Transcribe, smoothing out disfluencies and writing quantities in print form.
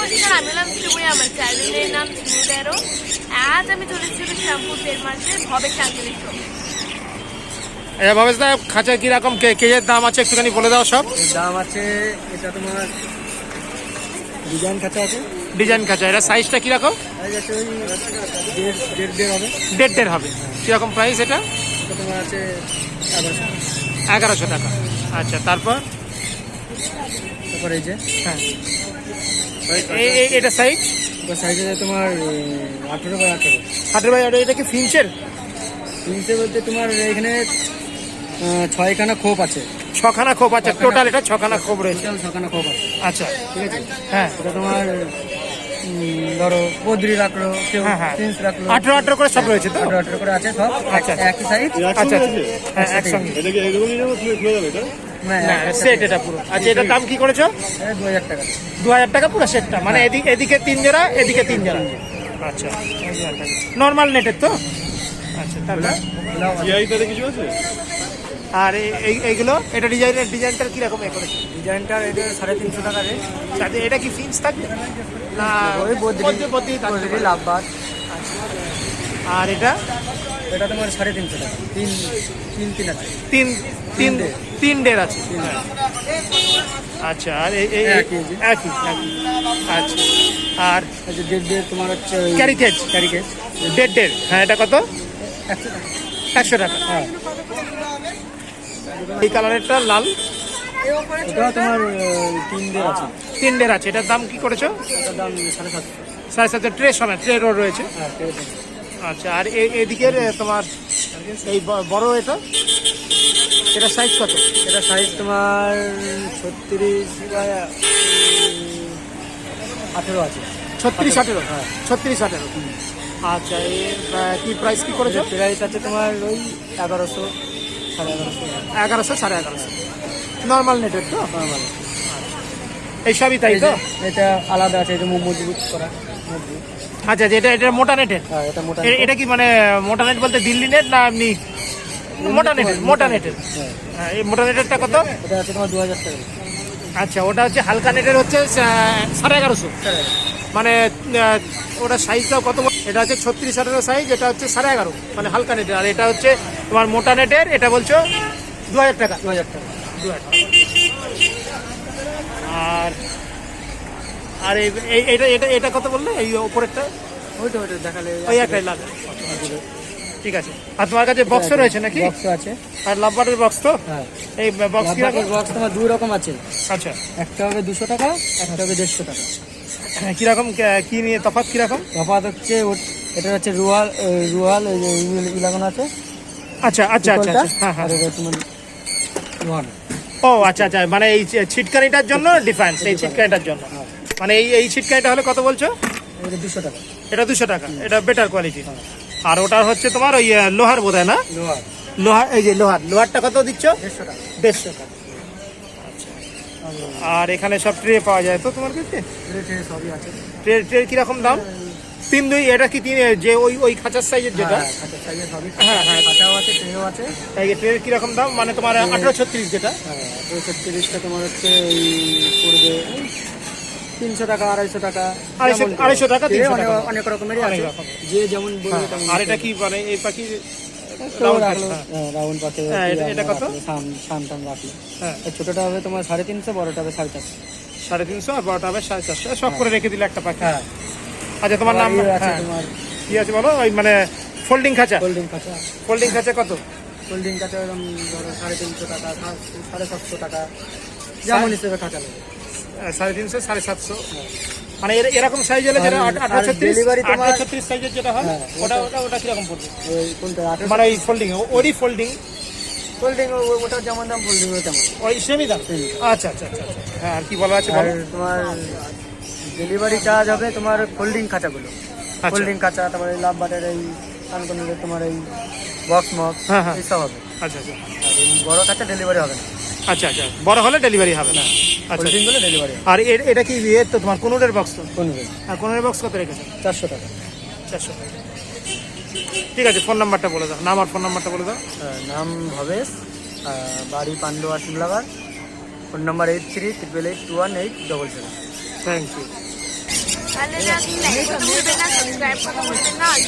নমস্কার, আমি হলাম শ্রীময়ী, আমার চ্যানেলের নাম শ্রীময়ী। আজ আমি চলে এসেছি শ্যামপুর তেল মার্কেটে ভবেশ আঙ্কেলের শপে। ভবেশ দা, খাঁচা কিরকম কেজের দাম আছে একটুখানি বলে দাও। সব দাম আছে, এটা তোমার ডিজাইন খাঁচা আছে। ডিজাইন খাঁচা, এটা সাইজটা কিরকম? সাইজ আছে ওই দেড় হবে। দেড় হবে। কিরকম প্রাইস এটা? এটা তোমার আছে 1100 টাকা। আচ্ছা, তারপর এই যে হ্যাঁ, এটা সাইজ? সাইজ আছে তোমার 18x18। 18x18। এটা কি ফিঞ্চের? ফিন্সে বলতে তোমার এখানে 6খানা খোপ আছে। 6খানা খোপ আছে টোটাল? এটা 6খানা খোপ রয়েছে। 6খানা খোপ আছে। আচ্ছা, ঠিক আছে। হ্যাঁ, এটা তোমার ধরো বদ্রি রাখলো, কেউ হ্যাঁ, ফিন্স রাখলো। 18 করে সব রয়েছে তো? 18 করে আছে সব। আচ্ছা, একই সাইজ। আচ্ছা, হ্যাঁ, একসঙ্গে। না, সেট এটা পুরো। আচ্ছা, এটার দাম কি করেছো? 2000 টাকা। 2000 টাকা পুরো সেটটা, মানে এদিকে 3 জোড়া, এদিকে 3 জোড়া। আচ্ছা, নর্মাল নেটের তো? আচ্ছা, তারপর আর এইগুলো, এটা ডিজাইনটা কিরকম এ করেছে? ডিজাইনটা এটা 350 টাকা রেট। আচ্ছা, এটা কি ফিন্স থাকবে না ওই বদ্রি লাভবাদ। আর এটা এটা তোমার 350 টাকা। তিন আছে। তিন ডের আছে। আচ্ছা, আর একই। আচ্ছা, আর দেড় তোমার হচ্ছে ক্যারিকেজ দেড়। হ্যাঁ, এটা কত? 100 টাকা। হ্যাঁ, এই কালারেরটা লাল, এটা তোমার দেড় আছে। তিন ডের আছে। এটার দাম কি করেছো? এটার দাম 750। 750। ট্রে সমেত, ট্রে রোড রয়েছে। হ্যাঁ, আচ্ছা, আর এদিকের তোমার এই বড় এটা সাইজ কত? এটা সাইজ তোমার 36x18 আছে। 36-18? হ্যাঁ, 36-18। আচ্ছা, এর কি প্রাইস কি করেছো? প্রাইস আছে তোমার ওই 1100, 1150। 1100-1150 নর্মাল নেটের তো? নরমাল। এইসবই তাই তো? এটা আলাদা আছে, এটা মজবুত করা। আচ্ছা, এটা মোটা নেটের? হ্যাঁ, এটা মোটা। এটা কি মানে মোটা নেট বলতে দিল্লি নেট না এমনি মোটা নেটের? হ্যাঁ, এই মোটা নেটেরটা কত? এটা আছে তোমার 2000 টাকা। আচ্ছা, ওটা হচ্ছে হালকা নেটের, হচ্ছে 1150। মানে ওটা সাইজটাও কত? এটা হচ্ছে 36-18 সাইজ, এটা হচ্ছে 11.5 মানে হালকা নেটের। আর এটা হচ্ছে তোমার মোটা নেটের, এটা বলছো 2000 টাকা। 2000 টাকা। 2000 টাকা। আর এটা কত বললে? এই ওপরেরটা ওইটা দেখালে ওই একটাই লাগে। ঠিক আছে। আর তোমার কাছে বক্স রয়েছে নাকি? বক্স আছে। আর লাভবারের বক্স তো? হ্যাঁ, এই বক্স কি রকম? বক্স তোমার দুই রকম আছে। আচ্ছা, একটা হবে 200 টাকা, একটা হবে 150 টাকা। কিরকম কি নিয়ে তফাৎ কিরকম? তফাৎ হচ্ছে এটা হচ্ছে রুয়াল লাগানো আছে। আচ্ছা, হ্যাঁ, আর এটা তোমার রুয়াল। ও আচ্ছা, মানে এই ছিটকানিটার জন্য ডিফারেন্স, এই ছিটকানিটার জন্য। মানে এই ছিটকানিটা হলে কত বলছো? এটা 200 টাকা। এটা 200 টাকা। এটা বেটার কোয়ালিটি। আর ওটার হচ্ছে তোমার ওই লোহার বোধ হয় না? লোহার, এই যে লোহারটা কত দিচ্ছ? 150 টাকা। 150 টাকা। আচ্ছা, আর এখানে সব ট্রে পাওয়া যায় তো তোমার কাছে? সবই আছে। ট্রে কিরকম দাম? 3-2। এটা কি যে ওই খাঁচার সাইজের যেটা? খাঁচার সাইজে সবই। হ্যাঁ, খাঁচাও আছে, ট্রেও আছে। এই ট্রের কিরকম দাম? মানে তোমার 18-36 যেটা? হ্যাঁ, 18-36টা তোমার হচ্ছে এই পড়বে 300 টাকা, 250 টাকা। 250 টাকা, 300 টাকা। অনেক রকমেরই অনেক আছে, রকম। যে যেমন বলবে তেমন। আর এটা কি মানে এই পাখি রাউন্ড পাখি। হ্যাঁ, এটা কত? সান রাখলো। হ্যাঁ, এই ছোটটা হবে তোমার 350, বড়টা হবে 450। 350 আর বড়টা হবে 450। সব করে রেখে দিলে একটা পাখি। হ্যাঁ। আচ্ছা, তোমার নাম আছে তোমার কি আছে বলো? ওই মানে ফোল্ডিং খাঁচা হোল্ডিং খাঁচা। কত? হোল্ডিং খাঁচা এরকম ধরো 350 টাকা, 750 টাকা, যেমন হিসেবে খাঁচা নেবে। 350, 750। মানে এরকম সাইজ হলে যেটা 18-36 সাইজের যেটা হয়, ওটা কিরকম পড়বে? ওই কোনটা 18 মানে এই ফোল্ডিং, ওরই ফোল্ডিং ওটা যেমন দাম, হোল্ডিং ও তেমন। ওই সেমই দাম? আচ্ছা। হ্যাঁ, আর কি বলা আছে আর বলো? তোমার ডেলিভারি চার্জ হবে তোমার ফোল্ডিং খাঁচাগুলো। ফোল্ডিং খাঁচা, তারপরে লাভ বাটের এই কানকনির তোমার এই বক্স হ্যাঁ, এইসব হবে। আচ্ছা। আর এই বড় খাঁচা ডেলিভারি হবে না। আচ্ছা, বড় হলে ডেলিভারি হবে না। আচ্ছা, হোল্ডিং গুলো ডেলিভারি হবে। আর এটা কি তো তোমার কোনোরের বক্স তো? কোনবে আর কোনোরের বক্স কত রেখেছো? 400 টাকা। 400 টাকা। ঠিক আছে, ফোন নাম্বারটা বলে দাও। নাম আর ফোন নাম্বারটা বলে দাও। নাম ভবেশ, বাড়ি Pandua Shimlagarh, phone number 8388218777। Thank you. ভালো লাগলে লাইক করতে ভুলবেন না, সাবস্ক্রাইব করতে ভুলবেন না, আর